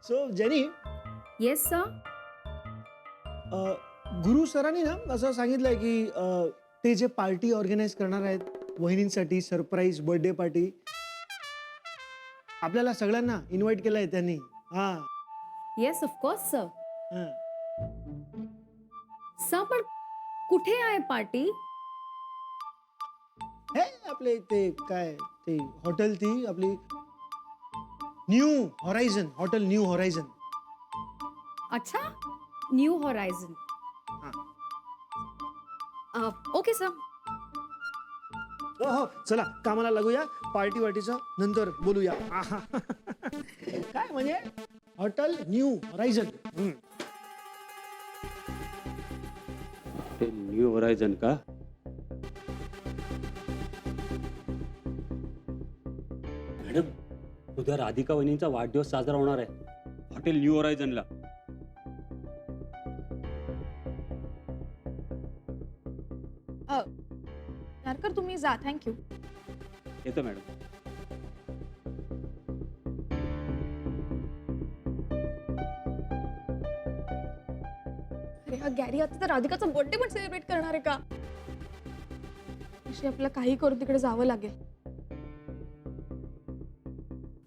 So jenny, yes sir. गुरु सरांनी ना असं सांगितलंय की ते जे पार्टी ऑर्गनाईज करणार आहेत वहिनींसाठी सरप्राईज बर्थडे पार्टी, आपल्याला सगळ्यांना इन्व्हाइट केलंय त्यांनी. हा येस ऑफकोर्स सर. हा. सर पण कुठे आहे पार्टी? हे आपले ते काय ते हॉटेल, ती आपली new horizon hotel, new horizon. अच्छा, न्यू हॉरायझन. Okay sir. हो हो, चला कामाला लागूया. पार्टी वाटीचं नंतर बोलूया. आहा. काय म्हणजे हॉटेल न्यू हॉरायझन. ते न्यू होरायझन का? मॅडम, उद्या राधिका वहिनींचा वाढदिवस साजरा होणार आहे हॉटेल न्यू होरायझनला. नारकर तुम्ही जा, थँक्यू. येतो मॅडम. अरे हा गॅरी आता तर राधिकाचा बर्थडे पण सेलिब्रेट करणार आहे का? अशी आपल्याला काही करून तिकडे जावं लागेल.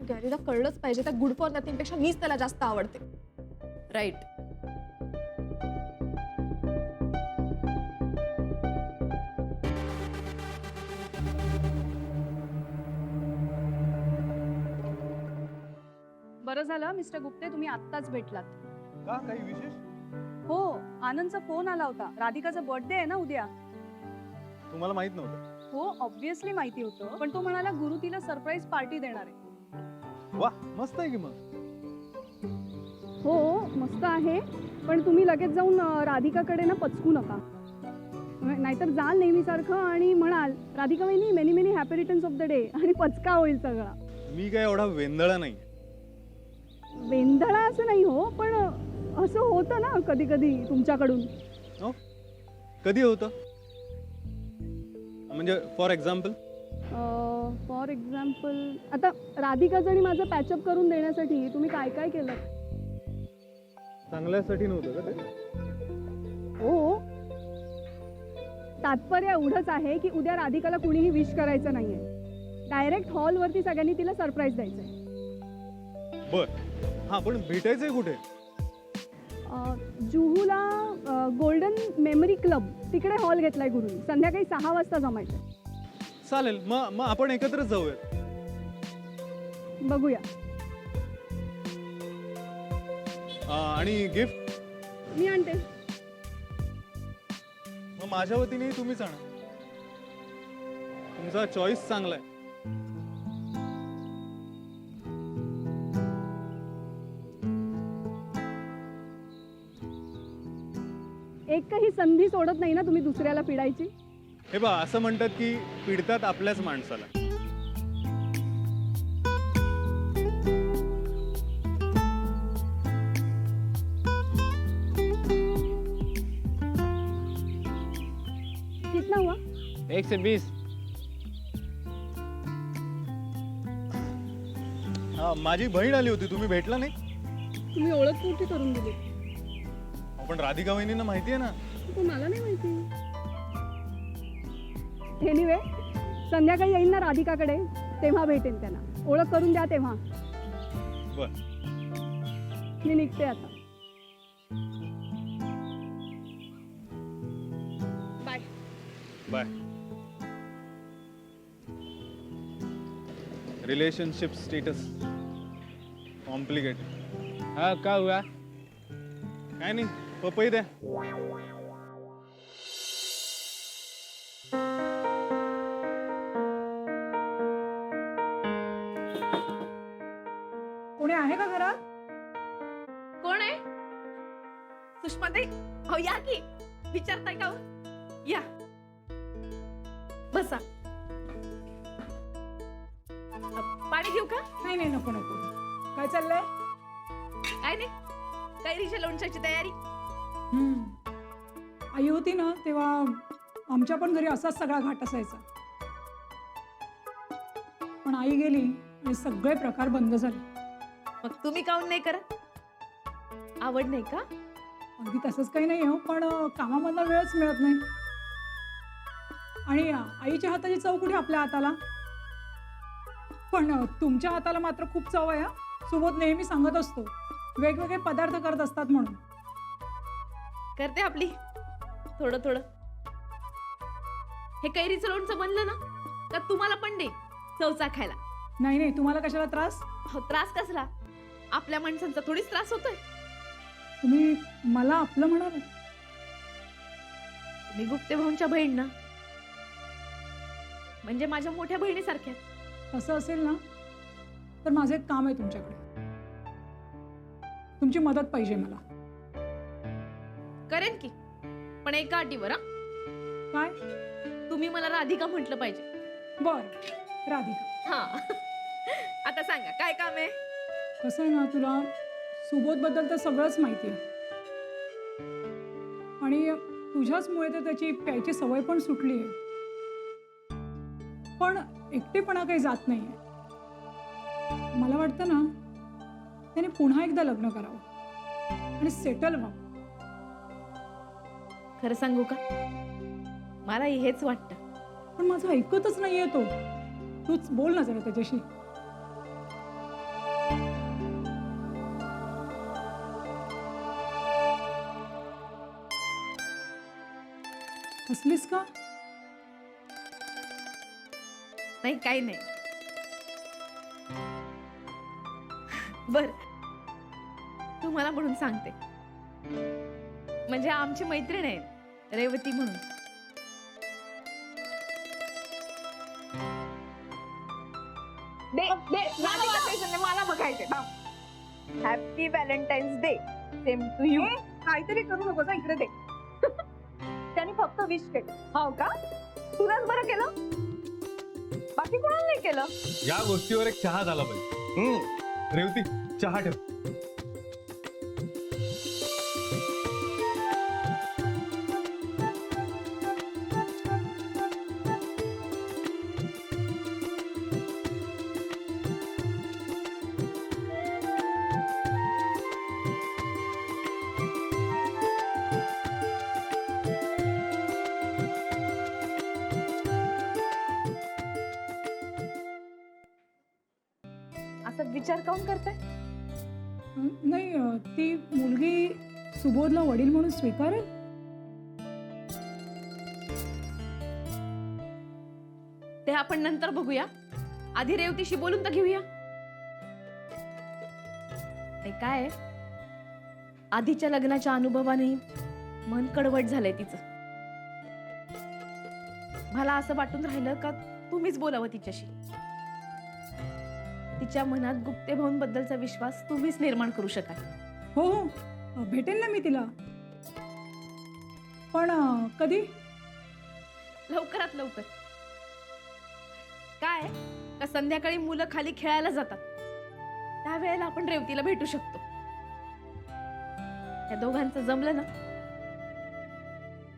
गॅरीला कळलंच पाहिजे त्या गुड फॉर नथिंग पेक्षा मीच त्याला जास्त आवडते. राईट. बरं झालं मिस्टर गुप्ते, तुम्ही आत्ताच भेटलात. का काही विशेष? हो, आनंदचा फोन आला होता. राधिकाचा बर्थडे आहे ना उद्या. तुम्हाला माहित नव्हतं? हो, ऑब्व्हियसली माहिती होतं, पण तो म्हणाला गुरु तिला सरप्राईज पार्टी देणार आहे. वा, मस्त आहे की मग. हो, मस्त आहे, पण तुम्ही लगेच जाऊन राधिकाकडे ना पचकू नका. नाहीतर जाल नेहमीसारखं आणि म्हणाल राधिका वहिनी many many happy returns of the day आणि पचका होईल सगळा. मी काय एवढा वेंदळा नाही. वेंधळा असं नाही हो, पण असं होतं ना कधी कधी तुमच्याकडून. हो, कधी होतं म्हणजे फॉर एक्झाम्पल? फॉर एक्झाम्पल आता राधिकाचं आणि माझं पॅचअप करून देण्यासाठी तुम्ही काय काय केलं? चांगल्यासाठी नव्हतं का ते? हो, तात्पर्य एवढंच आहे की उद्या राधिकाला कुणीही विश करायचं नाहीये. डायरेक्ट हॉलवरती सगळ्यांनी तिला सरप्राईज द्यायचंय. बर, हा, पण भेटायचंय कुठे? जुहूला गोल्डन मेमरी क्लब तिकडे हॉल घेतलाय गुरुनी. संध्याकाळी 6 वाजता जमायचं. चालेल, मग आपण एकत्रच जाऊया. बघूया. आणि गिफ्ट मी आणते. मग माझ्या वतीने तुम्हीच आणा. तुमचा चॉईस चांगला आहे. एकही संधी सोडत नाही ना तुम्ही दुसऱ्याला पिडायची. हे बा, असं म्हणतात की पिडतात आपल्याच माणसाला. कितना हुआ? 120. हा, माझी बहीण आली होती, तुम्ही भेटला नाही? तुम्ही ओळख कुठे करून दिली? पण राधिका वहिनींना माहिती आहे ना. तो मला नाही माहिती. एनिवे, संध्याकाळी येईन ना राधिकाकडे, तेव्हा भेटेन त्यांना. ओळख करून द्या तेव्हा. बर. मी निघते आता. Bye. Bye. Relationship status complicated. हाँ, क्या हुआ? काय नाही, पपई द्या. कोणी आहे का घरात? कोण आहे? सुषमाताई, हो या की. विचारताय का? या, बसा. पाणी घेऊ का? नाही नाही, नको नको. काय चाललंय? काय नाही, कैरीच्या लोणच्याची तयारी. आई होती ना तेव्हा आमच्या पण घरी असाच सगळा घाट असायचा. पण आई गेली आणि सगळे प्रकार बंद झाले. मग तुम्ही काऊन नाही करत? आवड नाही का? अगदी तसंच काही नाही हो, पण कामामधला वेळच मिळत नाही. आणि आईच्या हाताची चव कुठे आपल्या हाताला. पण तुमच्या हाताला मात्र खूप चव आहे. सुबोध नेहमी सांगत असतो वेगवेगळे पदार्थ करत असतात म्हणून. करते आपली थोडं थोडं. हे कैरीचं लोणचं बनलं ना का तुम्हाला पण दे चव चाखायला. नाही नाही, तुम्हाला कशाला त्रास. हो, त्रास कसला? आपल्या माणसांचा थोडीच त्रास होतोय. तुम्ही मला आपलं म्हणाल. मी गुप्ते भाऊंच्या बहीण ना, म्हणजे माझ्या मोठ्या बहिणीसारख्या. तसं असेल ना तर माझं एक काम आहे तुमच्याकडे. तुमची मदत पाहिजे मला. करेन की, पण एका अटीवर. हा, काय? तुम्ही मला राधिका म्हटलं पाहिजे. बर, राधिका. हा. आता सांगा काय काम आहे? कसं आहे ना, तुला सुबोधबद्दल तर सगळंच माहिती आहे. आणि तुझ्याचमुळे तर त्याची प्यायची सवय पण सुटली आहे. पण एकटेपणा काही जात नाही आहे. मला वाटतं ना त्याने पुन्हा एकदा लग्न करावं आणि सेटल व्हावं. खरं सांगू का, मला हेच वाटतं. पण माझं ऐकतच नाहीये तो. तूच बोल ना जरा त्याच्याशी. हसलीस का? नाही, काही नाही. बर, तुम्हाला म्हणून सांगते. म्हणजे आमची मैत्रीण आहे रेवती म्हणून. मला बघायचे. Happy Valentine's Day. Same to you. काहीतरी करू नको, इकडे दे. त्याने फक्त विश केलं. हो का? तुलाच बरं केलं, बाकी कोणाला नाही केलं. या गोष्टीवर एक चहा झाला पाहिजे. रेवती, चहा ठेव. असा विचार काऊन करताय? नाही, ती मुलगी सुबोधला वडील म्हणून स्वीकारेल. ते आपण नंतर बघूया. आधी रेवतीशी बोलून तर घेऊया. ते काय, आधीच्या लग्नाच्या अनुभवाने मन कडवट झालंय तिचं. मला असं वाटून राहिलं का तुम्हीच बोलावं तिच्याशी. तिच्या मनात गुप्ते भाऊंबद्दलचा विश्वास तुम्हीच निर्माण करू शकाल. हो हो, भेटेल ना मी तिला. पण कधी? लवकरात लवकर. काय का संध्याकाळी मुलं खाली खेळायला जातात, त्यावेळेला आपण रेवतीला भेटू शकतो. त्या दोघांचं जमलं ना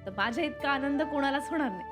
तर माझ्या इतका आनंद कोणालाच होणार नाही.